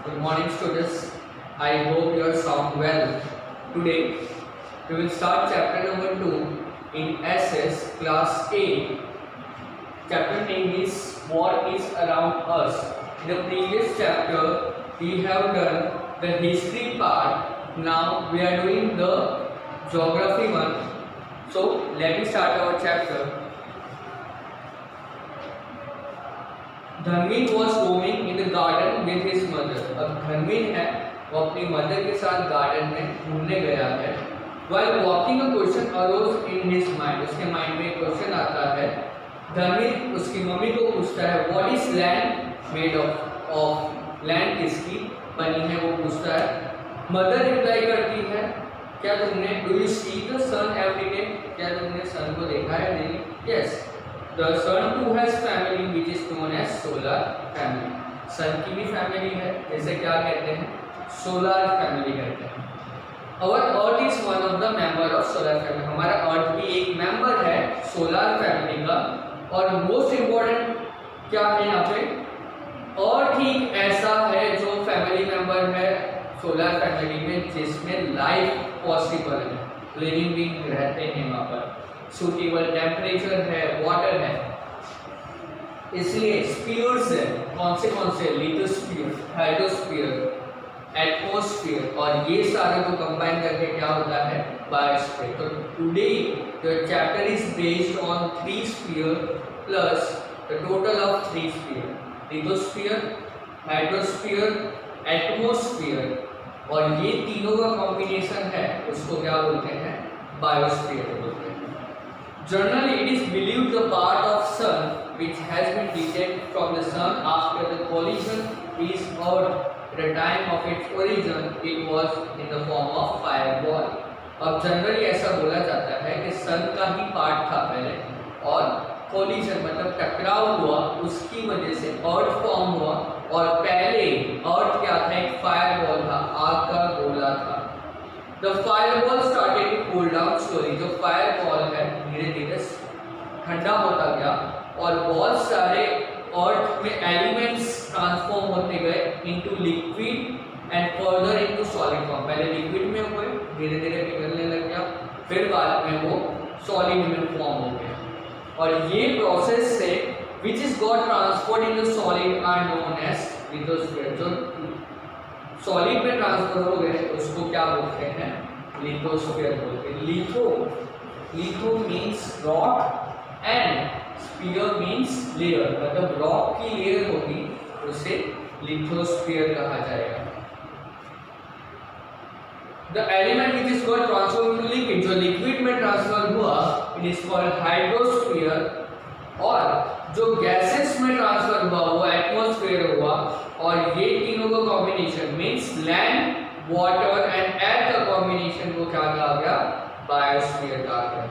Good morning, students. I hope you are sound well. Today, we will start chapter number 2 in SS class A. Chapter name is What is Around Us. In the previous chapter, we have done the history part. Now, we are doing the geography one. So, let me start our chapter. Dharmin was roaming in the garden with his mother. अब धर्मीन है वो अपनी mother के साथ garden में घूमने गया है। While walking a question arose in his mind, उसके माइंड में एक क्वेश्चन आता है। धर्मीन उसकी मम्मी को पूछता है what is land made of, land किसकी बनी है वो पूछता है। मदर रिप्लाई करती है क्या तुमने do you see the sun every day, क्या तुमने सन को देखा है daily? Yes. The sun too has family which is known as solar family. सन की भी फैमिली है, जैसे क्या कहते हैं सोलर फैमिली कहते हैं। Our Earth is one of the member of solar family. हमारा अर्थ भी एक मेंबर है सोलर फैमिली का। और मोस्ट इम्पोर्टेंट क्या है यहाँ पे, अर्थ ही ऐसा है जो फैमिली मेंबर है सोलर फैमिली में जिसमें लाइफ पॉसिबल है, लिविंग बीइंग रहते हैं वहाँ पर, सूटेबल टेम्परेचर है, वाटर है। इसलिए स्फीयर्स है, कौन से लिथोस्फीयर, हाइड्रोस्फीयर, एटमॉस्फेयर, और ये सारे को कंबाइन करके क्या होता है बायोस्फीयर। तो today the chapter is based on 3 sphere plus the total of 3 sphere, lithosphere, hydrosphere, atmosphere, और ये तीनों का कॉम्बिनेशन है उसको क्या बोलते हैं बायोस्फीयर बोलते हैं। Generally, it is believed the part of sun which has been detached from the sun after the collision is Earth. At the time of its origin, it was in the form of fireball. अब generally ऐसा बोला जाता है कि सन का ही part था पहले, और कोलिजन मतलब टकराव हुआ, उसकी वजह से अर्थ फॉर्म हुआ, और पहले अर्थ क्या था, एक फायरबॉल था, आग का गोला था। The fireball started to cool down slowly. जो फायरबॉल है धीरे धीरे ठंडा होता गया, और बहुत सारे अर्थ में एलिमेंट्स ट्रांसफॉर्म होते गए into liquid and further into solid form. पहले लिक्विड में हुए, धीरे धीरे पिघलने लग गया, फिर बाद में वो सॉलिड में फॉर्म हो गया। और ये प्रोसेस से which is got transferred in the solid are known as lithosphere. जो सॉलिड में ट्रांसफर हो गए उसको क्या बोलते हैं लिथोस्फीयर बोलते हैं। Litho means rock and sphere means layer, मतलब रॉक की लेयर होगी उसे लिथोस्फीयर कहा जाएगा। The element which is got transform to liquid, जो लिक्विड में ट्रांसफर हुआ इट इज कॉल्ड हाइड्रोस्फीयर, और जो गैसेस में ट्रांसफर हुआ वो एटमॉस्फेयर हुआ, और ये तीनों का combination means land, water and air का कॉम्बिनेशन को क्या कहा गया बायोस्फीयर कहा गया।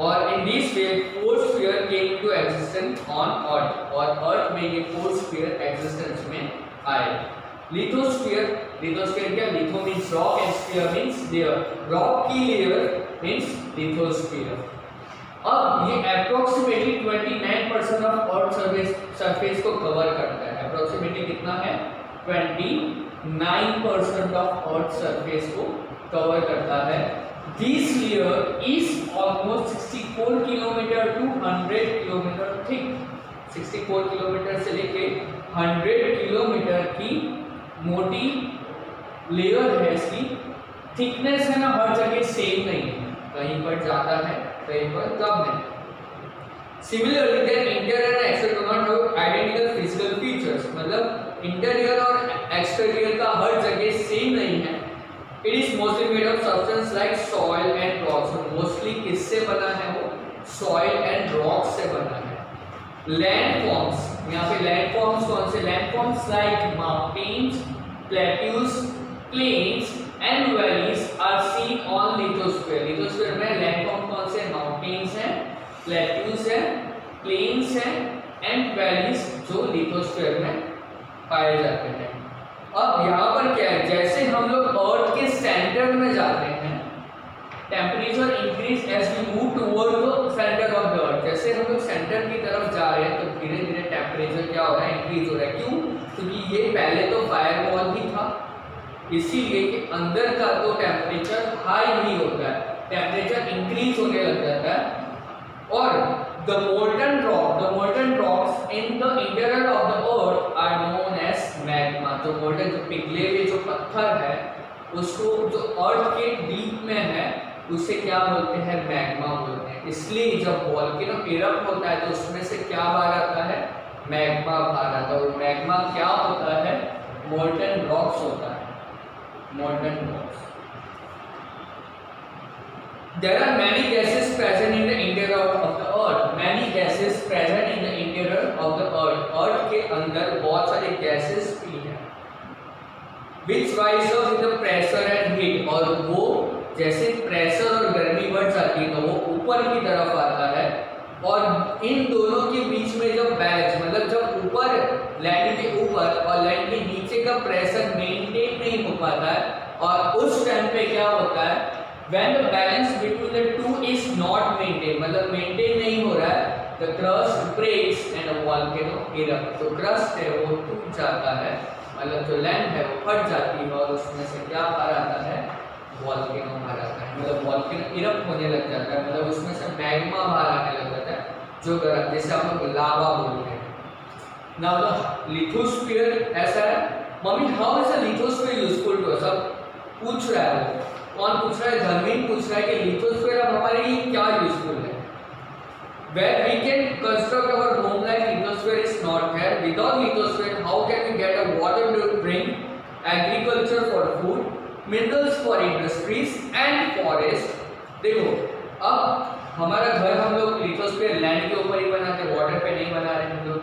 और in this way 4 sphere came to existence on earth, और अर्थ में ये 4 स्फीयर एग्जिस्टेंस में आए। लिथोस्फीयर क्या, litho means rock and sphere means layer, rock की लेयर मींस लिथोस्फीयर। अब ये अप्रोक्सीमेटली 29% ऑफ अर्थ सरफेस को कवर करता है। अप्रोक्सीमेटली कितना है 29% ऑफ अर्थ सरफेस को कवर करता है। This layer is almost 64 kilometre to 100 kilometre thick. 64 kilometre से लेके 100 किलोमीटर की मोटी लेयर है इसकी। थिकनेस है ना हर जगह सेम नहीं है, कहीं पर ज़्यादा है कहीं पर कम है। Similarly then interior and exterior do not have identical physical features, मतलब इंटीरियर और एक्सटीरियर का हर जगह सेम नहीं है। It is mostly made of substance like soil and rocks, mostly किससे बना है वो सॉइल एंड रॉक से बना है। लैंड फॉर्म्स, यहाँ पे लैंड फॉर्म्स कौन से, land forms like mountains, plateaus, plains and valleys are seen on lithosphere. Lithosphere में लैंड फॉर्म कौन से, माउंटेन्स हैं, प्लेट्यूज हैं, प्लेन्स हैं एंड वैलीज जो लिथोस्फीयर में पाए जाते हैं। अब यहाँ पर क्या है, जैसे हम लोग अर्थ के सेंटर में जाते हैं, temperature increase as we move toward the centre of the earth. जैसे हम लोग सेंटर की तरफ जा रहे हैं तो धीरे धीरे टेम्परेचर टेम्परेचर क्या हो रहा है, इंक्रीज हो रहा है। क्यों? क्योंकि ये पहले तो फायर वॉल ही था, इसीलिए कि अंदर का तो टेम्परेचर हाई ही होता है, टेम्परेचर इंक्रीज होने लग जाता है। और the molten rocks in the interior of the earth are known as magma। जो molten, जो पिघले हुए जो पत्थर है उसको जो अर्थ के डीप में है उसे क्या बोलते हैं, मैग्मा बोलते हैं। इसलिए जब वॉल्केनो इरप्ट होता है तो उसमें से क्या बाहर आता है, मैग्मा बाहर आता है। और मैग्मा क्या होता है, मोल्टन रॉक्स होता है, molten rocks. There are many gases present in the interior of the earth। Many gases present in the interior of the earth। अर्थ के अंदर बहुत सारे गैसेस भी हैं। Which rises with the pressure and heat। और वो जैसे प्रेशर और गर्मी बढ़ जाती है तो वो ऊपर की तरफ आता है। और इन दोनों के बीच में जो बैलेंस, मतलब जब ऊपर लैंड के ऊपर और लैंड के नीचे का प्रेशर मेंटेन नहीं हो पाता है, और उस टाइम पे क्या होता है, when the balance between the two is not maintained, मतलब मेंटेन नहीं हो रहा है, the crust breaks and a volcano erupts। तो crust है वो टूट जाता है, मतलब जो लैंड है वो फट जाती है और उसमें से क्या बाहर आता है, वॉल्केनो बाहर आता है। मतलब वॉल्केनो इरप्ट होने लग जाता है, मतलब उसमें से मैग्मा बाहर आने लग जाता है, जो जैसे हम लोग लावा बोलते हैं। नाउ द लिथोस्फीयर ऐसा है। Mummy, how is a lithosphere useful to us? सब पूछ रहा है वो, कौन पूछ रहा है, धर्मेंद्र पूछ रहा है कि लिथोस्फीयर अब हमारे लिए क्या यूजफुल है। Where we can construct our home like lithosphere is not there। Without lithosphere, how can we get a water to drink, agriculture for food, minerals for industries and forest। देखो, अब हमारा घर हम लोग लिथोस्फीयर लैंड के ऊपर ही बनाते हैं, वाटर पे नहीं बना रहे हम लोग।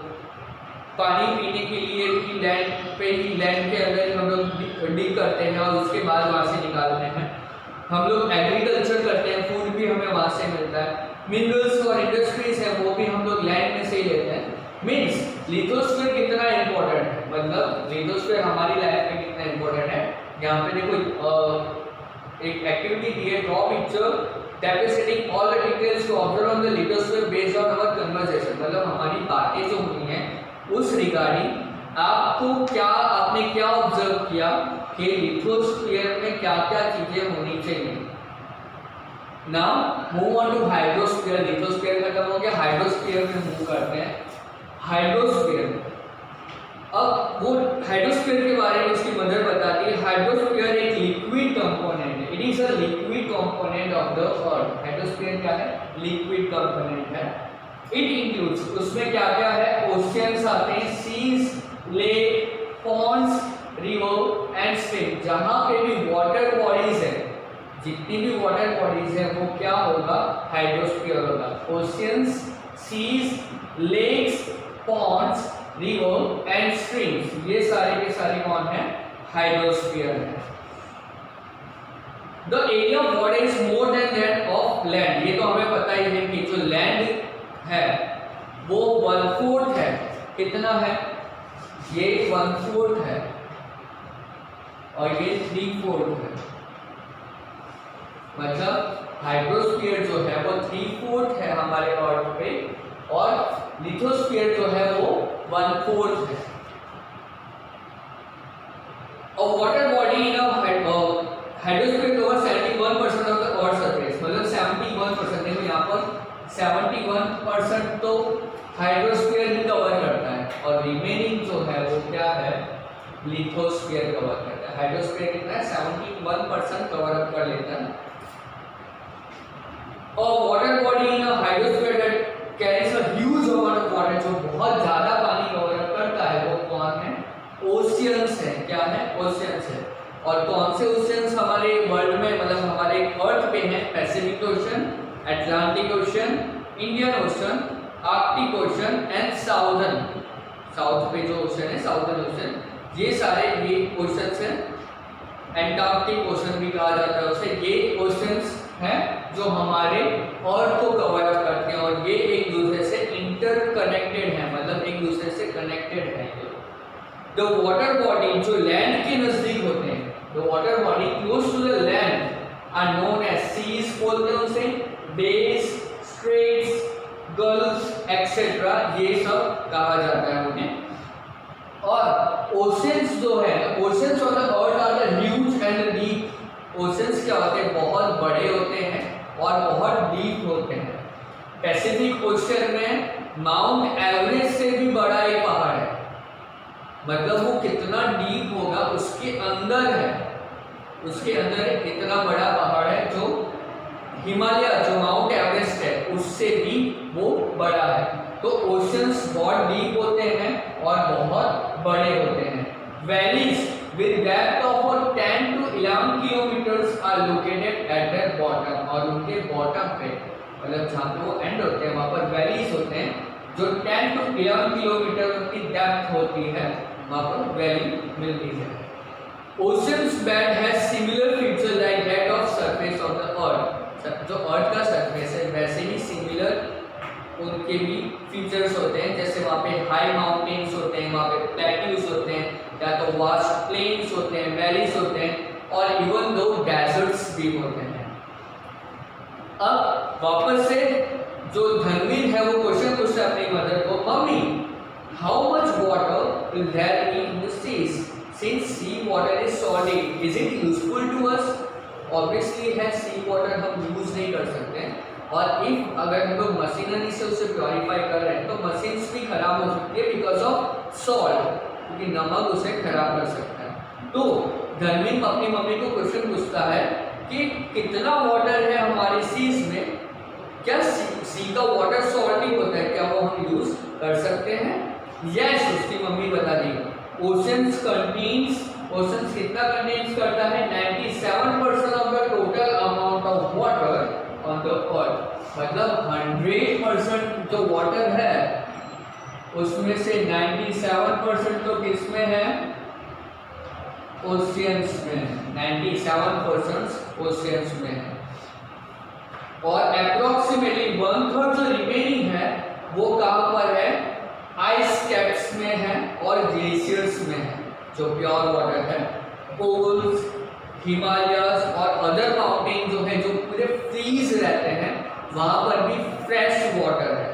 पानी पीने के लिए भी लैंड पे ही, लैंड के अंदर ही हम लोग डिग करते हैं और उसके बाद वहाँ से निकालते हैं। हम लोग एग्रीकल्चर करते हैं, फूड भी हमें वहाँ से मिलता है। मिनरल्स और इंडस्ट्रीज है वो भी हम लोग लैंड में से ही लेते हैं। मीन्स लिथोस्फीयर कितना इंपॉर्टेंट है, मतलब लिथोस्फीयर हमारी लाइफ में कितना इंपॉर्टेंट है। यहाँ पे देखो एक एक्टिविटी दी है, draw picture depreciating all the details to observe on the lithosphere based on our conversation. मतलब हमारी बातें जो हुई हैं उस रिगार्डिंग आपको क्या, आपने क्या ऑब्जर्व किया कि लिथोस्फीयर में क्या क्या चीजें होनी चाहिए। Now move on to hydrosphere. Lithosphere खत्म हो गया, हाइड्रोस्फीयर में मूव करते हैं। हाइड्रोस्फीयर, अब वो हाइड्रोस्फीयर के बारे में इसकी मदर बताती है। हाइड्रोस्फीयर एक लिक्विड कंपोनेंट है, it is a liquid component of the earth. Hydrosphere क्या है, लिक्विड कंपोनेंट है। इट इंक्लूड्स, उसमें क्या क्या है, ओशियंस आते हैं, seas, lake, ponds, river and stream. जहां पे भी वाटर बॉडीज है, जितनी भी वाटर बॉडीज है वो क्या होगा, हाइड्रोस्फीयर होगा। Oceans, seas, lakes, ponds, river and streams, ये सारे के सारे कौन है, हाइड्रोस्फीयर है। The area of water is more than that of land. ये तो हमें पता ही है कि जो लैंड है वो 1/4 है। कितना है, ये 1/4 है और ये 3/4 है। मतलब हाइड्रोस्फीयर जो है वो 3/4 है हमारे अर्थ पे, और लिथोस्फीयर जो है वो 1/4 है। और water body in hydrosphere cover 71% of the earth surface. मतलब 71%, देखो यहाँ पर 71% तो हाइड्रोस्फीयर ही कवर करता है और रिमेनिंग जो है वो क्या है, लिथोस्फीयर कवर करता है। हाइड्रोस्फीयर कितना है, 71% कवर अप कर लेता है। और water body in hydrosphere that carries a huge amount of water, जो बहुत ज्यादा पानी कवर अप करता है वो कौन है, ओशियंस है। क्या है, ओशियंस है। और कौन से ओशियंस हमारे वर्ल्ड में, मतलब हमारे अर्थ पे हैं, Pacific ocean, Atlantic ocean, Indian ocean, Arctic ocean and southern, south पे जो ओशन है साउदर्न ओशन, ये सारे ये ओशंस हैं। एंटार्क्टिक ओशन भी कहा जाता है उसे। ये ओशंस हैं जो हमारे अर्थ को कवर अप करते हैं और ये एक दूसरे से इंटरकनेक्टेड हैं, मतलब एक दूसरे से कनेक्टेड है। द वाटर बॉडी जो लैंड के नजदीक होते हैं, the water body close to the land are known as seas बोलते हैं उसे, बेस, स्ट्रेट्स, गल्फ्स एक्सेट्रा, ये सब कहा जाता है उन्हें। और ओशंस जो है, oceans on the earth are the huge and deep. Oceans क्या होते हैं, बहुत बड़े होते हैं और बहुत डीप होते हैं। पैसिफिक ओशन में माउंट एवरेस्ट से भी बड़ा एक पहाड़ है, मतलब वो कितना डीप होगा, उसके अंदर है, उसके अंदर इतना बड़ा पहाड़ है जो हिमालय, जो माउंट एवरेस्ट है उससे भी वो बड़ा है। तो ओशंस बहुत डीप होते हैं और बहुत बड़े होते हैं। Valleys with depth of 10 to 11 kilometres are located at their bottom, और उनके बॉटम पे, मतलब जहाँ पे वो एंड होते हैं वहाँ पर वैलीज होते हैं जो 10 to 11 किलोमीटर की डेप्थ होती है, वहाँ पर वैली मिलती है। Oceans bed has similar feature like that of surface of the अर्थ। जो अर्थ का सरफेस है वैसे ही सिमिलर उनके भी फीचर्स होते हैं, जैसे वहाँ पे हाई माउंटेन्स होते हैं, वहाँ पे प्लेट्यूज होते हैं, या तो वास्ट प्लेन्स होते हैं, वैलीज होते हैं, और इवन दो डेजर्ट्स भी होते हैं। अब वापस से जो धनवीर है वो क्वेश्चन पूछता है अपनी मदर को, mummy how much water is there in the seas, since sea water is solid is it useful to us. Obviously है, सी वाटर हम यूज नहीं कर सकते हैं, और इफ अगर हम लोग मशीनरी से उसे प्योरीफाई कर रहे हैं तो मशीन्स भी खराब हो सकती है बिकॉज ऑफ सॉल्ट, क्योंकि नमक उसे खराब कर सकता है। तो धनवीर अपनी मम्मी को क्वेश्चन पूछता है कि कितना वाटर है हमारे सीज में, क्या सी का वाटर सॉल्टी होता है, क्या वो हम यूज कर सकते हैं? यस, उसकी मम्मी बता दी। ओशंस कंटेन्स, ओशंस कितना कंटेन्स करता है, 97% of the total amount of water on the अर्थ, मतलब 100% जो वाटर है उसमें से 97% तो किसमें है, ओशियंस में, 97% ओशियंस में है, और अप्रोक्सीमेटली 1/3 जो रिमेनिंग है वो कहाँ पर है, आइस कैप्स में है और ग्लेशियर्स में है, जो प्योर वाटर है। पोल्स, हिमालयस और अदर माउंटेन जो है, जो पूरे फ्रीज रहते हैं, वहाँ पर भी फ्रेश वाटर है।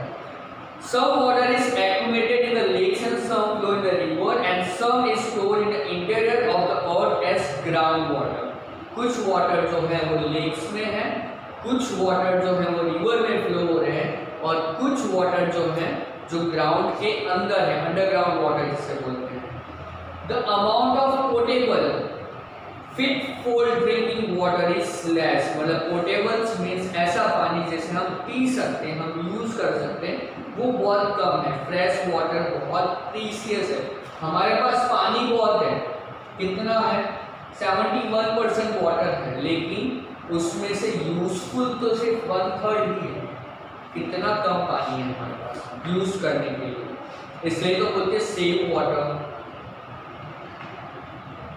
Some water is accumulated in the lakes and some flow in the river and some is stored in the interior of the earth as groundwater. कुछ वाटर जो है वो लेक्स में है, कुछ वाटर जो है वो रिवर में फ्लो हो रहे हैं, और कुछ वाटर जो है जो ग्राउंड के अंदर है, अंडरग्राउंड वाटर जिसे बोलते हैं। The amount of potable fit for drinking water is less, मतलब पोर्टेबल्स मीन्स ऐसा पानी जैसे हम पी सकते हैं, हम यूज कर सकते हैं, वो बहुत कम है। फ्रेश वाटर बहुत प्रीशियस है, हमारे पास पानी बहुत है, कितना है, 71% वाटर है, लेकिन उसमें से यूजफुल तो सिर्फ 1/3 ही है। कितना कम पानी है हमारे पास यूज करने के लिए, इसलिए तो बोलते save water.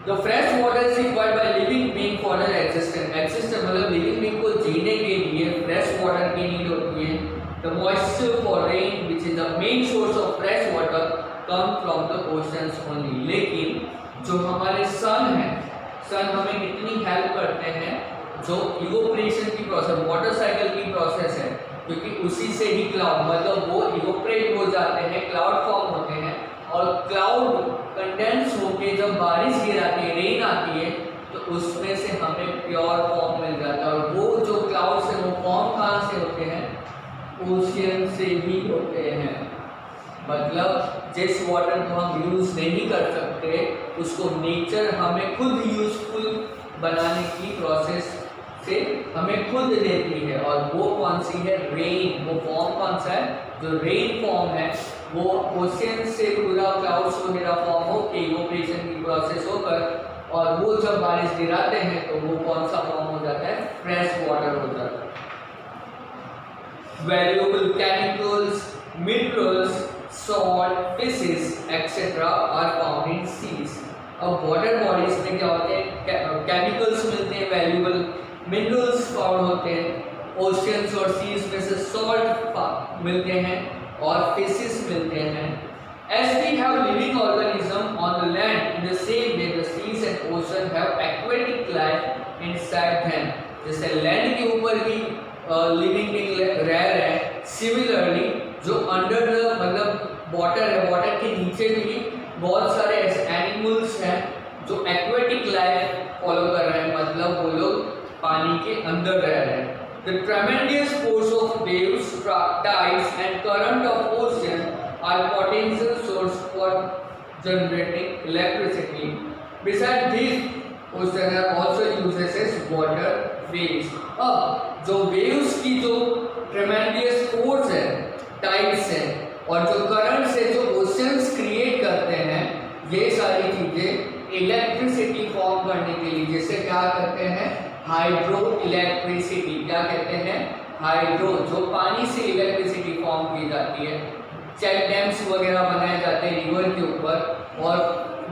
The fresh water is required by living being for their existence. Existence मतलब living being को जीने के लिए fresh water की नीड होती है। The moisture for rain, which is the main source of fresh water, come from the oceans only. लेकिन जो हमारे सन है, सन हमें कितनी हेल्प करते हैं, जो इवोपरेशन की प्रोसेस, वाटर साइकिल की प्रोसेस है, क्योंकि उसी से ही क्लाउड, मतलब वो इवोपरेट हो जाते हैं, क्लाउड फॉर्म होते हैं, और क्लाउड कंडेंस होके जब बारिश गिराती है, रेन आती है, तो उसमें से हमें प्योर फॉर्म मिल जाता है। और वो जो क्लाउड से वो फॉर्म कहाँ से होते हैं, ओशियन से ही होते हैं। मतलब जिस वाटर को हम यूज नहीं कर सकते उसको नेचर हमें खुद यूजफुल बनाने की प्रोसेस से हमें खुद देती है, और वो कौन सी है, रेन। वो फॉर्म कौन सा है, जो रेन फॉर्म है, वो ओशियन से पूरा क्लाउड्स वगैरह फॉर्म होकर इवोपरेशन की प्रोसेस होकर, और वो जब बारिश गिराते हैं तो वो कौन सा फॉर्म हो जाता है, फ्रेश वाटर हो जाता है। Valuable chemicals, minerals, salt, fishes etcetera are found in seas. अब वाटर बॉडीज में क्या होते हैं, केमिकल्स मिलते हैं, वैल्यूएबल मिनरल्स फाउंड होते हैं, ओशियंस और सीज में से सॉल्ट मिलते हैं और फिशेस मिलते हैं। As we have living organism on the land, in the same way the seas and ocean have aquatic life inside them. जैसे लैंड के ऊपर भी लिविंग बीइंग रह रहे हैं, सिमिलरली जो अंडर द मतलब वाटर है, वाटर के नीचे भी बहुत सारे ऐसे एनिमल्स हैं जो एक्वेटिक लाइफ फॉलो कर रहे हैं, मतलब वो लोग पानी के अंदर रह रहे हैं। The tremendous force of waves, tides and current of ocean are potential source for generating electricity. Besides these, ocean are also uses as water waves. अब जो waves की जो tremendous force है, tides है और जो current से जो oceans create करते हैं, ये सारी चीजें इलेक्ट्रिसिटी फॉर्म करने के लिए जैसे क्या करते हैं, हाइड्रो इलेक्ट्रिसिटी। क्या कहते हैं, हाइड्रो, जो पानी से इलेक्ट्रिसिटी फॉर्म की जाती है। चेक डैम्स वगैरह बनाए जाते हैं रिवर के ऊपर, और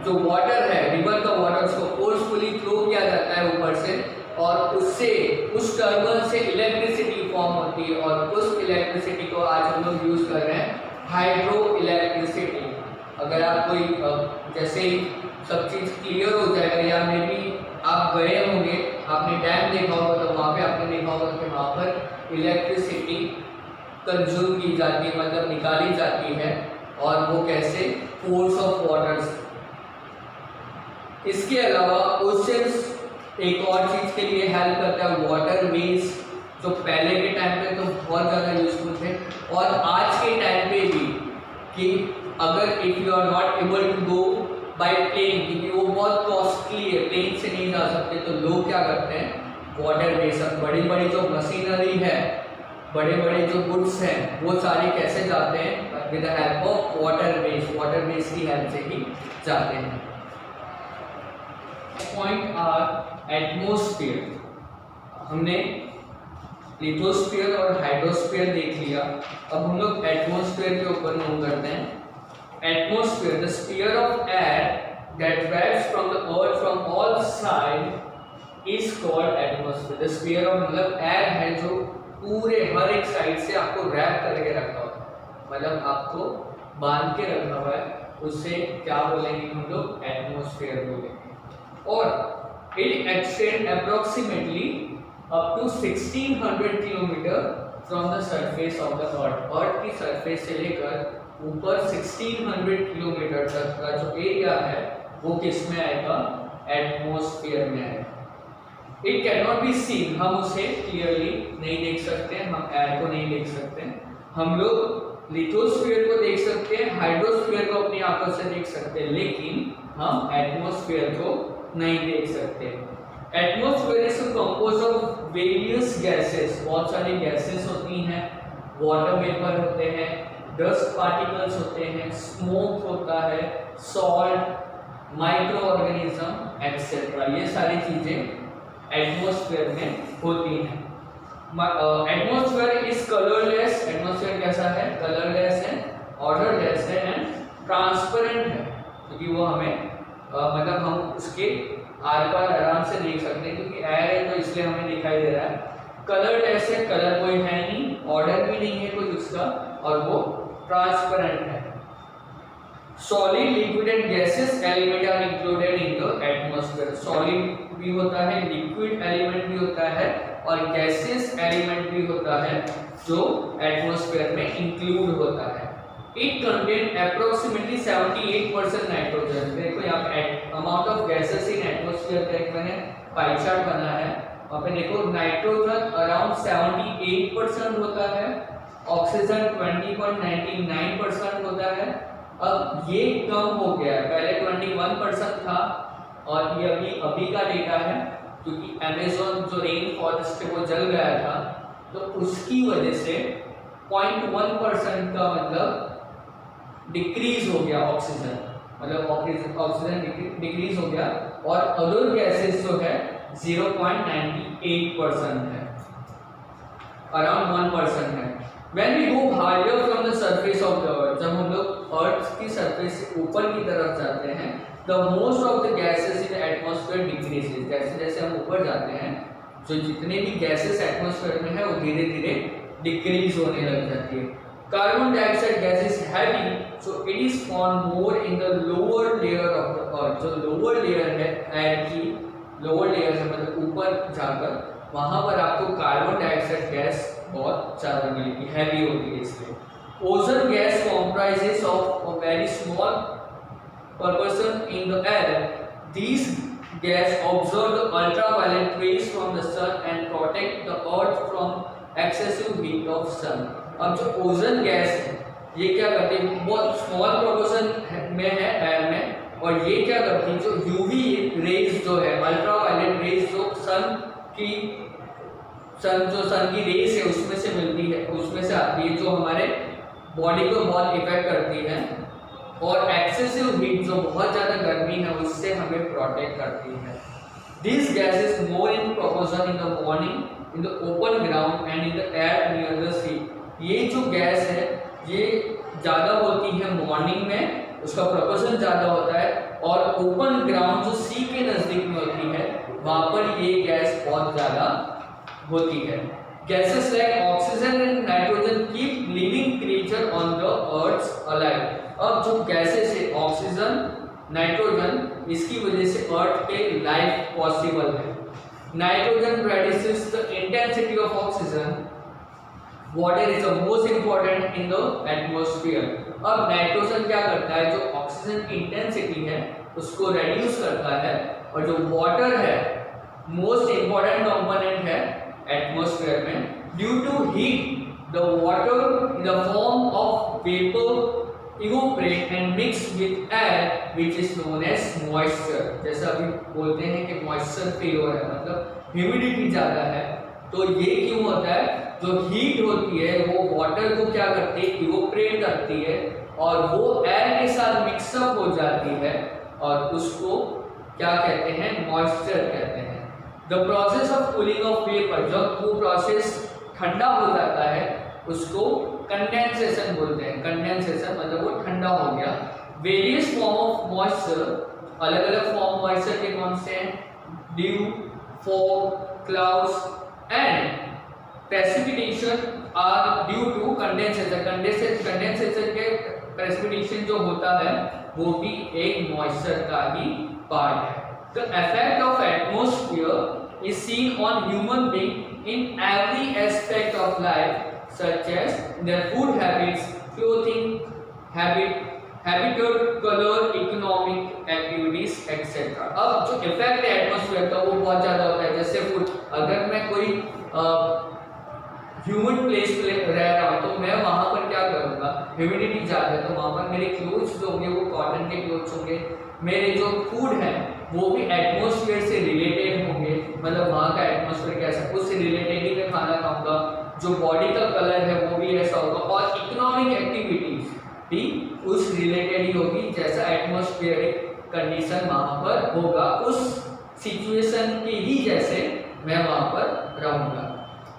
जो वाटर है, रिवर का वाटर, उसको फोर्सफुली फ्लो किया जाता है ऊपर से, और उससे उस टर्बन से इलेक्ट्रिसिटी फॉर्म होती है, और उस इलेक्ट्रिसिटी को आज हम लोग यूज कर रहे हैं हाइड्रो इलेक्ट्रिसिटी। अगर आप कोई जैसे ही सब चीज़ क्लियर हो जाएगा, या मे भी आप गए होंगे, आपने डैम देखा होगा, तो वहाँ पे आपने देखा होगा कि वहाँ पर इलेक्ट्रिसिटी कंज्यूम की जाती है, मतलब निकाली जाती है, और वो कैसे, फोर्स ऑफ वाटर्स। इसके अलावा ओशंस एक और चीज़ के लिए हेल्प करता है, वाटर वेज, जो पहले के टाइम पे तो बहुत ज़्यादा यूजफुल थे, और आज के टाइम पे भी, कि अगर if you are not able to go by plane, क्योंकि वो बहुत कॉस्टली है, प्लेन से नहीं जा सकते, तो लोग क्या करते हैं, वाटर वेज, बड़ी बड़ी जो मशीनरी है, बड़े बड़े जो गुड्स हैं, वो सारे कैसे जाते हैं, with the help of water ways की हेल्प से ही जाते हैं। Point are atmosphere. हमने लिथोस्फीयर और हाइड्रोस्फीयर देख लिया, अब हम लोग एटमॉस्फेयर के ऊपर मूव करते हैं। Atmosphere, the sphere of air that wraps from the earth from all sides is called atmosphere. The sphere of मतलब air है जो पूरे हर एक साइड से आपको रैप करके रखा हुआ है, मतलब आपको बांध के रखा हुआ है, उससे क्या बोलेंगे हम लोग, एटमॉस्फेयर बोलेंगे। और it extends approximately up to 1600 kilometre from the surface of the earth. अर्थ की सरफेस से लेकर ऊपर 1600 किलोमीटर तक का जो एरिया है वो किस में आएगा, एटमॉस्फेयर में आएगा। It can not be seen, हम उसे क्लियरली नहीं देख सकते, हम एयर को नहीं देख सकते, हम लोग लिथोस्फीयर को देख सकते हैं, हाइड्रोस्फीयर को अपनी आंखों से देख सकते हैं, लेकिन हम एटमॉस्फेयर को नहीं देख सकते। Atmosphere is composed of various gases, बहुत सारी गैसेस होती हैं, वाटर वेपर होते हैं, डस्ट पार्टिकल्स होते हैं, स्मोक होता है, सॉल्ट, माइक्रो ऑर्गेनिज्म एक्सेट्रा, ये सारी चीजें एटमॉस्फेयर में होती हैं। एटमॉस्फेयर इज कलरलेस, एटमॉस्फेयर कैसा है, कलरलेस है, ऑर्डरलेस है एंड ट्रांसपेरेंट है, क्योंकि वो हमें मतलब हम उसके आर पार आराम से देख सकते हैं, क्योंकि एयर है तो इसलिए हमें दिखाई दे रहा है। कलरलेस है, कलर कोई है नहीं, ऑर्डर भी नहीं है कोई उसका, और वो ट्रांसपेरेंट है। Solid, liquid and gases element are included in the atmosphere. Solid भी होता है, लिक्विड एलिमेंट भी होता है, और गैसेस एलिमेंट भी होता है जो एटमॉस्फेयर में इंक्लूड होता है। It contain approximately 78% nitrogen. देखो यहाँ पे amount of gases in atmosphere का एक मैंने पाई चार्ट बना है, वहाँ पे देखो नाइट्रोजन अराउंड 78% होता है, ऑक्सीजन 20.99% होता है। अब ये कम हो गया है, पहले 21% था, और ये अभी का डेटा है, क्योंकि अमेज़न जो रेन फॉरेस्ट है वो जल गया था, तो उसकी वजह से 0.1% का मतलब डिक्रीज हो गया ऑक्सीजन, मतलब ऑक्सीजन डिक्रीज हो गया, और अदर गैसेस जो है 0.98% है, अराउंड 1% है। When we go higher from the surface of the earth, जब हम लोग अर्थ की सरफेस से ऊपर की तरफ जाते हैं, the most of the gases in the atmosphere decreases। जैसे जैसे हम ऊपर जाते हैं, जो जितने भी गैसेस एटमॉस्फेयर में है वो धीरे धीरे डिक्रीज होने लग जाती है। Carbon dioxide gas is heavy, so it is found more in the lower layer of the अर्थ। जो लोअर लेयर है एयर की, लोअर लेयर से मतलब ऊपर जाकर, वहां पर आपको कार्बन डाइऑक्साइड गैस बहुत ज़्यादा मिलेगी, हैवी होती है इसलिए। Ozone gas comprises of a very small proportion in the air. These gas absorb the ultraviolet rays from the sun and protect the earth from excessive heat of sun. अब जो ozone gas है ये क्या करती है, बहुत small proportion में है एयर में, और ये क्या करती है जो यूवी रेज जो है, अल्ट्रावायलेट रेज जो सन की रेस है उसमें से मिलती है, उसमें से आती है, जो हमारे बॉडी को बहुत इफेक्ट करती है, और एक्सेसिव हीट जो बहुत ज़्यादा गर्मी है उससे हमें प्रोटेक्ट करती है. This gas is more in proportion in the morning in the open ground and in the air near the sea. ये जो गैस है ये ज़्यादा होती है मॉर्निंग में, उसका प्रोपोर्शन ज़्यादा होता है, और ओपन ग्राउंड जो सी के नज़दीक में होती है वहाँ पर ये गैस बहुत ज़्यादा होती है. Gases like oxygen and nitrogen keep living creature on the earth alive. अब जो गैसेस है ऑक्सीजन, नाइट्रोजन, इसकी वजह से अर्थ पे लाइफ पॉसिबल है. Nitrogen reduces the intensity of oxygen. Water is the most important in the atmosphere. अब nitrogen क्या करता है, जो ऑक्सीजन की इंटेंसिटी है उसको रेड्यूस करता है, और जो वाटर है मोस्ट इंपॉर्टेंट कंपोनेंट है एटमॉस्फेयर में. Due to heat the water in the form of vapour evaporate and mix with air which is known as moisture. जैसा अभी बोलते हैं कि मॉइस्चर फील हो रहा है, मतलब ह्यूमिडिटी ज़्यादा है. तो ये क्यों होता है, जो हीट होती है वो वाटर को क्या करती है, इवोपरेट करती है, और वो एयर के साथ मिक्सअप हो जाती है, और उसको क्या कहते हैं, मॉइस्चर कहते हैं. The process of cooling of vapour, जब वो प्रोसेस ठंडा हो जाता है उसको कंडेंसेशन बोलते हैं. कंडेंसेशन मतलब वो ठंडा हो गया. वेरियस फॉर्म ऑफ मॉइस्चर, अलग अलग फॉर्म मॉइस्चर के कौन से हैं, dew, fog, clouds and precipitation are due to condensation. Condensation के प्रेसिपिटेशन जो होता है वो भी एक मॉइस्चर का ही पार्ट है. The effect of atmosphere is seen on human being in every aspect of life, such as their food habits, clothing habit, habitat, color, economic activities, etc. अब जो इफेक्ट है एटमॉस्फेयर का वो बहुत ज़्यादा होता है. जैसे फूड, अगर मैं कोई ह्यूमन प्लेस पे रह रहा हूँ तो मैं वहाँ पर क्या करूँगा, ह्यूमिडिटी ज़्यादा है तो वहाँ पर मेरे क्लोथ्स जो होंगे वो कॉटन के क्लोथ्स होंगे. मेरे जो फूड है वो भी एटमॉस्फेयर से रिलेटेड होंगे, मतलब वहाँ का एटमॉस्फेयर कैसा उससे रिलेटेड ही मैं खाना खाऊंगा. जो बॉडी का कलर है वो भी ऐसा होगा, और इकोनॉमिक एक्टिविटीज भी उस रिलेटेड ही होगी, जैसा एटमॉस्फेयरिक कंडीशन वहाँ पर होगा उस सिचुएशन के ही जैसे मैं वहाँ पर रहूँगा.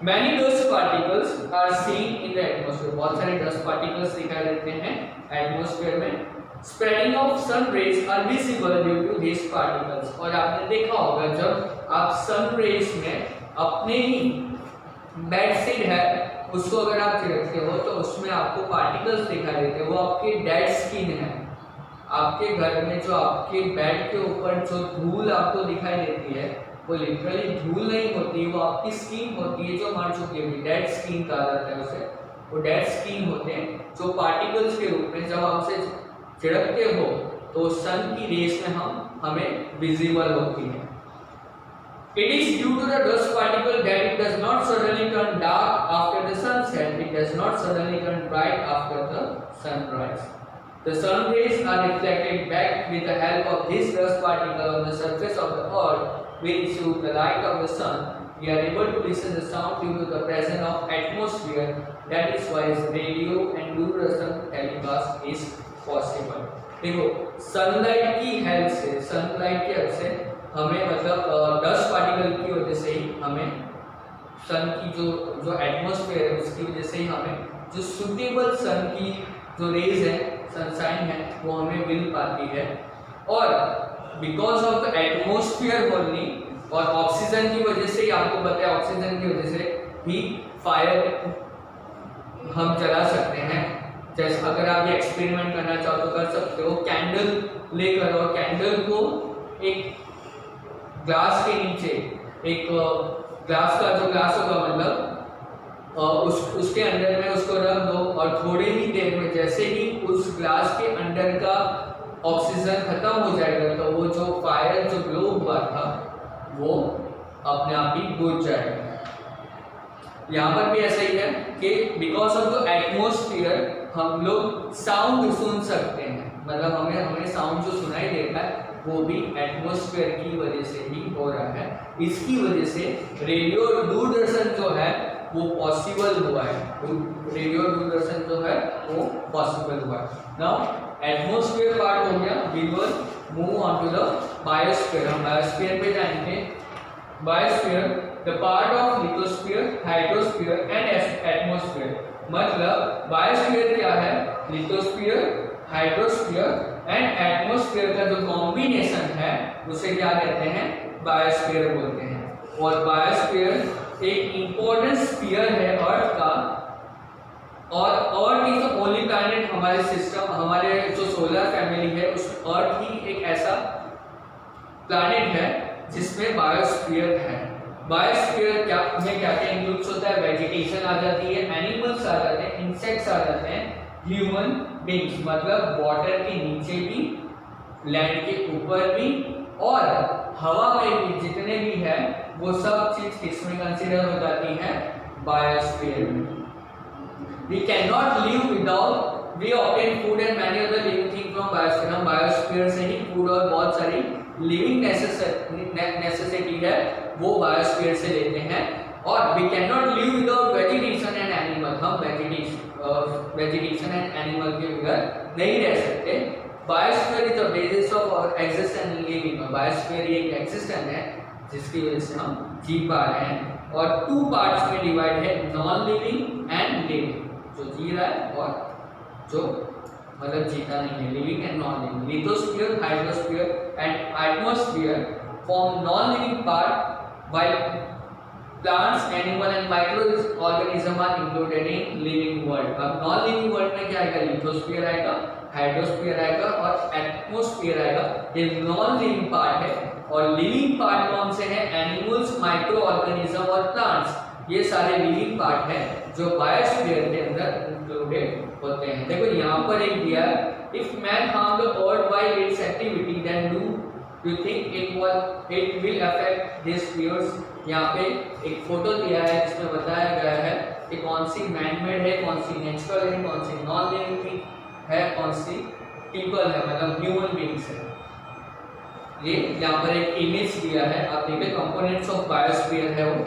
Many dust particles are seen in the atmosphere. बहुत सारे डस्ट पार्टिकल्स दिखाई देते हैं एटमॉस्फेयर में. Spreading of sun rays are visible due to this particles. और आपने देखा होगा जब आप सन रेज में अपने ही बेडशीट है उसको अगर आप छिड़कते हो तो उसमें आपको पार्टिकल्स दिखाई देते हैं, वो आपकी डेड स्किन है. आपके घर में जो आपके बेड के ऊपर जो धूल आपको दिखाई देती है वो लिटरली धूल नहीं होती, वो आपकी स्किन होती है जो मर चुकी है. डेड स्किन कहा जाता है उसे. वो डेड स्किन होते हैं जो पार्टिकल्स के रूप में जब आप उसे छिड़कते हो तो सन की रेस में हमें विजिबल होती है. It is due to the dust particle that it does not suddenly turn dark after the sunset. It does not suddenly turn bright after the sunrise. The sun rays are reflected back with the help of this dust particle on the surface of the earth. We receive the light of the sun. We are able to listen the sound due to the presence of atmosphere. That is why radio and Doordarshan telecast is possible. देखो sunlight की help से, sunlight की help से हमें मतलब dust particle की वजह से ही हमें सन की जो एटमॉस्फेयर है उसकी वजह से ही हमें जो सुटेबल सन की जो रेज है, सनशाइन है, वो हमें मिल पाती है. और because of the atmosphere only और ऑक्सीजन की वजह से ही, आपको पता है ऑक्सीजन की वजह से ही फायर हम जला सकते हैं. जैसे अगर आप ये एक्सपेरिमेंट करना चाहो तो कर सकते हो. कैंडल लेकर और कैंडल को एक ग्लास के नीचे, एक ग्लास का जो ग्लास होगा मतलब उसके अंदर में उसको रख दो और थोड़ी ही देर में जैसे ही उस ग्लास के अंदर का ऑक्सीजन खत्म हो जाएगा तो वो जो फायर जो ग्लो हुआ था वो अपने आप ही बुझ जाएगा। यहाँ पर भी ऐसा ही है कि बिकॉज ऑफ द एटमोस्फियर हम लोग साउंड सुन सकते हैं, मतलब हमें साउंड जो सुनाई देता है वो भी एटमोस्फेयर की वजह से ही हो रहा है। इसकी वजह से रेडियो दूरदर्शन जो है वो पॉसिबल हुआ है, रेडियो दूरदर्शन जो है वो पॉसिबल हुआ है। नाउ एटमोस्फेयर पार्ट हो गया, we will move on to the biosphere. हम बायोस्फीयर पे जाएंगे। Biosphere the part of lithosphere, hydrosphere and atmosphere. मतलब बायोस्फीयर क्या है? लिथोस्फीयर, हाइड्रोस्फीयर एंड एटमोस्फीयर का जो कॉम्बिनेशन है उसे क्या कहते हैं? बायोस्फीयर बोलते हैं। और बायोस्फीयर एक इंपॉर्टेंट स्फीयर है अर्थ का, और earth is the only planet हमारे सिस्टम, हमारे जो सोलर फैमिली है उस अर्थ ही एक ऐसा प्लैनेट है जिसमें बायोस्फीयर है। बायोस्फीयर क्या में क्या क्या इंक्लूड्स होता है? वेजिटेशन आ जाती है, एनिमल्स आ जाते हैं, इंसेक्ट्स आ जाते हैं, ह्यूमन बींग्स मतलब वाटर के नीचे भी, लैंड के ऊपर भी, और हवा में भी जितने भी है वो सब चीज किसमें कंसीडर हो जाती है? बायोस्फीयर में। We cannot live without we obtain food and many other living things from biosphere। हम बायोस्फीयर से ही फूड और बहुत सारी लिविंग नेसेसिटी है वो बायोस्फीयर से लेते हैं। और we cannot live without vegetation and animal। हम वेजिटेशन एंड एनिमल के बगैर नहीं रह सकते। Biosphere is the basis of our existence and living. Biosphere एक एग्जिस्टेंस है जिसकी वजह से हम जी पा रहे हैं। और टू पार्ट्स में डिवाइड है, नॉन लिविंग एंड लिविंग, जो जी रहा है और जो मतलब जीता नहीं है, living and non living. Lithosphere, hydrosphere and atmosphere form non living part, while plants, animal and micro organism are included in living world. अब नॉन लिविंग वर्ल्ड में क्या आएगा? लिथोस्फीयर आएगा, हाइड्रोस्फीयर आएगा और एटमॉस्फेयर आएगा। ये नॉन लिविंग पार्ट है। और लिविंग पार्ट कौन से हैं? एनिमल्स, माइक्रो ऑर्गेनिज्म और प्लांट्स, ये सारे लिविंग पार्ट हैं जो बायोस्फीयर के अंदर इंक्लूडेड होते हैं। देखो यहाँ पर एक दिया है, if man harm the earth by its activity then do you think it will affect this spheres. यहाँ पे एक फोटो दिया है जिसमें बताया गया है कि कौन सी मैनमेड है, कौन सी नेचुरल है, कौन सी नॉन लिविंग है, कौन सी पीपल है, मतलब ह्यूमन बींग्स है। ये यहाँ पर एक इमेज दिया है, आप देखिए कंपोनेंट्स ऑफ बायोस्फीयर है वो।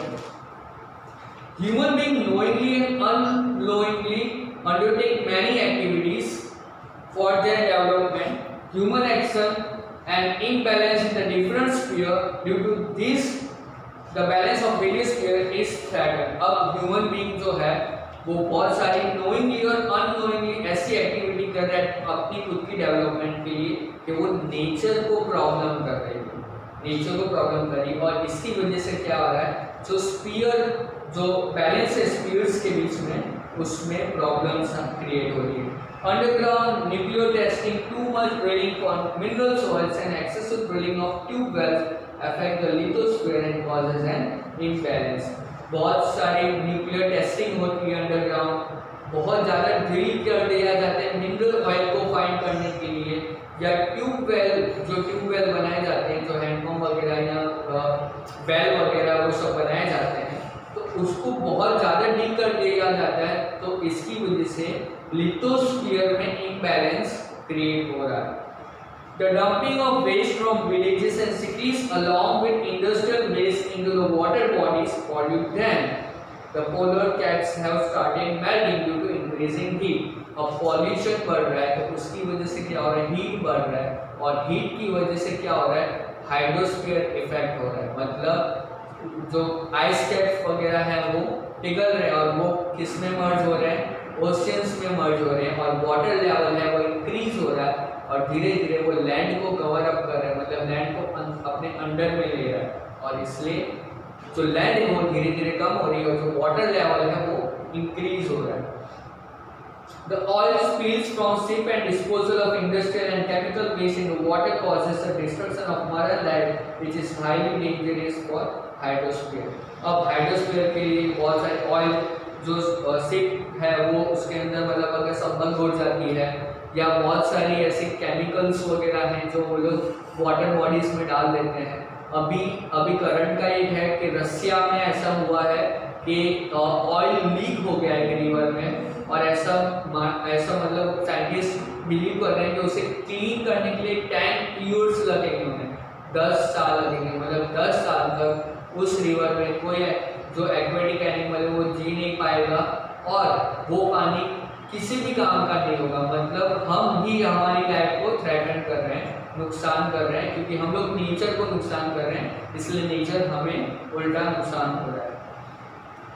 Human being knowingly and unknowingly undertake many activities for their development. Human action and imbalance in the different sphere, due to this the balance of various sphere is threatened। अब human being जो है वो बहुत सारी knowingly और unknowingly ऐसी activity कर रहा है अपनी खुद की डेवलपमेंट के लिए कि वो नेचर को प्रॉब्लम कर रही है, नेचर को प्रॉब्लम कर रही है। और इसकी वजह से क्या हो रहा है? जो स्फीयर, जो बैलेंस है स्फीयर्स के बीच में, उसमें प्रॉब्लम्स क्रिएट हो रही है। Underground nuclear testing, too much drilling for mineral soils and excessive drilling of tube wells affect the lithosphere and causes an imbalance. बहुत सारी न्यूक्लियर टेस्टिंग होती है अंडरग्राउंड, बहुत ज़्यादा ड्रिल कर दिया जाता है मिनरल ऑयल को फाइंड करने के लिए, या ट्यूबवेल, जो ट्यूबवेल बनाए जाते हैं, जो हैंडपम्प वगैरह या वेल वगैरह वो सब बनाए जाते हैं, तो उसको बहुत ज़्यादा डील कर दिया जाता है। तो इसकी वजह से लिथोस्फीयर में इम्बैलेंस क्रिएट हो रहा है। The dumping of waste from villages and cities along with industrial waste into the water bodies pollute them. The polar caps have started melting due to increasing heat। अब pollution बढ़ रहा है तो उसकी वजह से क्या हो रहा है? हीट बढ़ रहा है, और हीट की वजह से क्या हो रहा है? हाइड्रोस्फीयर इफेक्ट हो रहा है। मतलब जो आइस कैप्स वगैरह हैं वो पिघल रहे हैं और वो किस में मर्ज हो रहे हैं? ओशियंस में मर्ज हो रहे हैं, और वाटर लेवल है वो इंक्रीज हो रहा है और धीरे धीरे वो लैंड को कवर अप कर रहा है, मतलब लैंड को अपने अंडर में ले रहा है, और इसलिए जो लैंड है वो धीरे धीरे कम हो रही है और जो वाटर लेवल है वो इंक्रीज हो रहा है। The oil spills from ship and disposal of industrial and chemical waste into water causes the destruction of marine life, which is highly dangerous for hydrosphere। अब हाइड्रोस्फीयर के लिए बहुत सारे ऑयल जो शिप है वो उसके अंदर मतलब अगर संपर्क घुट जाती है, या बहुत सारी ऐसे केमिकल्स वगैरह हैं जो वो लोग वाटर बॉडीज में डाल देते हैं। अभी करंट का एक है कि रसिया में ऐसा हुआ है कि ऑयल लीक हो गया है रिवर में, और ऐसा मतलब साइंटिस्ट बिलीव कर रहे हैं कि उसे क्लीन करने के लिए 10 ईयर्स लगेंगे, उन्हें 10 साल लगेंगे। मतलब 10 साल तक उस रिवर में कोई जो एक्वेटिक एनिमल है वो जी नहीं पाएगा, और वो पानी किसी भी काम का नहीं होगा। मतलब हम ही हमारी लाइफ को थ्रेटन कर रहे हैं, नुकसान कर रहे हैं, क्योंकि हम लोग नेचर को नुकसान कर रहे हैं, इसलिए नेचर हमें उल्टा नुकसान हो रहा है।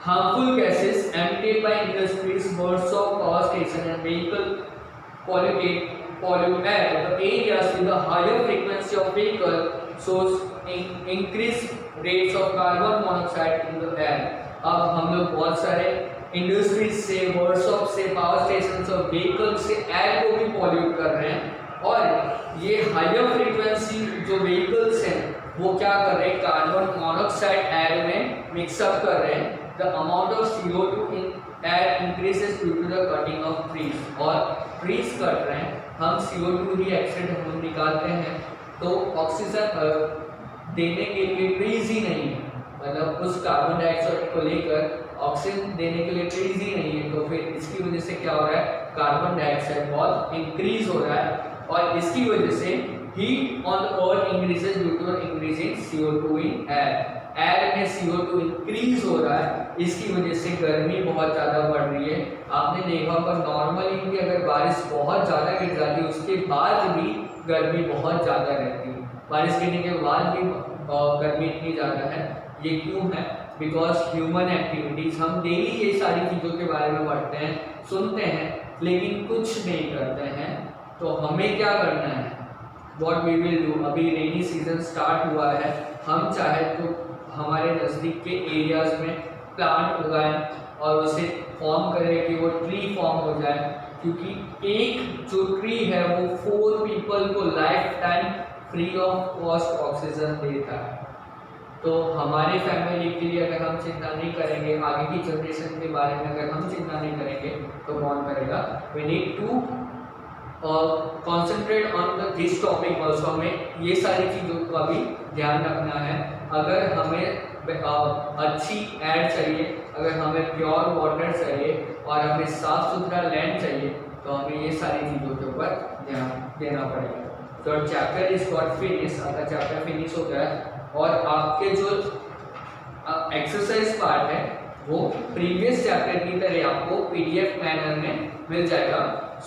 Harmful gases emitted by industries, birds of power station and vehicle pollute air. The areas with the higher frequency of vehicle shows increased rates of carbon monoxide in the air. अब हम लोग बहुत सारे इंडस्ट्रीज से, workshop से, power station और vehicle से air को भी पॉल्यूट कर रहे हैं, और ये हायर फ्रीक्वेंसी जो व्हीकल्स हैं वो क्या कर रहे हैं, कार्बन मोनोऑक्साइड एयर में मिक्सअप कर रहे हैं। The amount of CO2 in air increases due to the cutting of trees, और ट्रीज कट रहे हैं, हम CO2 ही एक्सेड हम निकालते हैं, तो ऑक्सीजन देने के लिए ट्रीज ही नहीं है, मतलब उस कार्बन डाइऑक्साइड को लेकर ऑक्सीजन देने के लिए ट्रीज ही नहीं है, तो फिर इसकी वजह से क्या हो रहा है, कार्बन डाइऑक्साइड बहुत इंक्रीज हो रहा है, और इसकी वजह से heat on the earth increases due to increase in CO2 in air. Air में CO2 इंक्रीज हो रहा है, इसकी वजह से गर्मी बहुत ज़्यादा बढ़ रही है। आपने देखा होगा नॉर्मली भी अगर बारिश बहुत ज़्यादा गिर जाती है उसके बाद भी गर्मी बहुत ज़्यादा रहती है, बारिश गिरने के बाद भी गर्मी इतनी ज़्यादा है। ये क्यों है? बिकॉज ह्यूमन एक्टिविटीज़, हम डेली ये सारी चीज़ों के बारे में पढ़ते हैं, सुनते हैं, लेकिन कुछ नहीं करते हैं। तो हमें क्या करना है, वॉट वी विल डू। अभी रेनी सीजन स्टार्ट हुआ है, हम चाहे तो हमारे नज़दीक के एरियाज़ में प्लांट उगाएं और उसे फॉर्म करें कि वो ट्री फॉर्म हो जाए, क्योंकि एक जो ट्री है वो 4 पीपल को life time free of cost oxygen देता है। तो हमारे फैमिली के लिए अगर हम चिंता नहीं करेंगे, आगे की जनरेशन के बारे में अगर हम चिंता नहीं करेंगे तो कौन करेगा। We need to concentrate on this topic also. हमें ये सारी चीज़ों का भी ध्यान रखना है। अगर हमें अच्छी एयर चाहिए, अगर हमें प्योर वाटर चाहिए और हमें साफ़ सुथरा लैंड चाहिए, तो हमें ये सारी चीज़ों के ऊपर ध्यान देना पड़ेगा। तो चैप्टर इज गॉट फिनिश, आपका चैप्टर फिनिश हो गया है, और आपके जो एक्सरसाइज पार्ट है वो प्रीवियस चैप्टर की तरह आपको PDF मैनर में मिल जाएगा।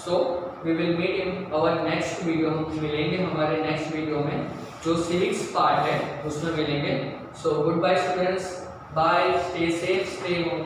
So we will meet in our next video. हम मिलेंगे हमारे नेक्स्ट वीडियो में, जो सिविक्स पार्ट है उसमें मिलेंगे। So goodbye students, bye, stay safe, stay home.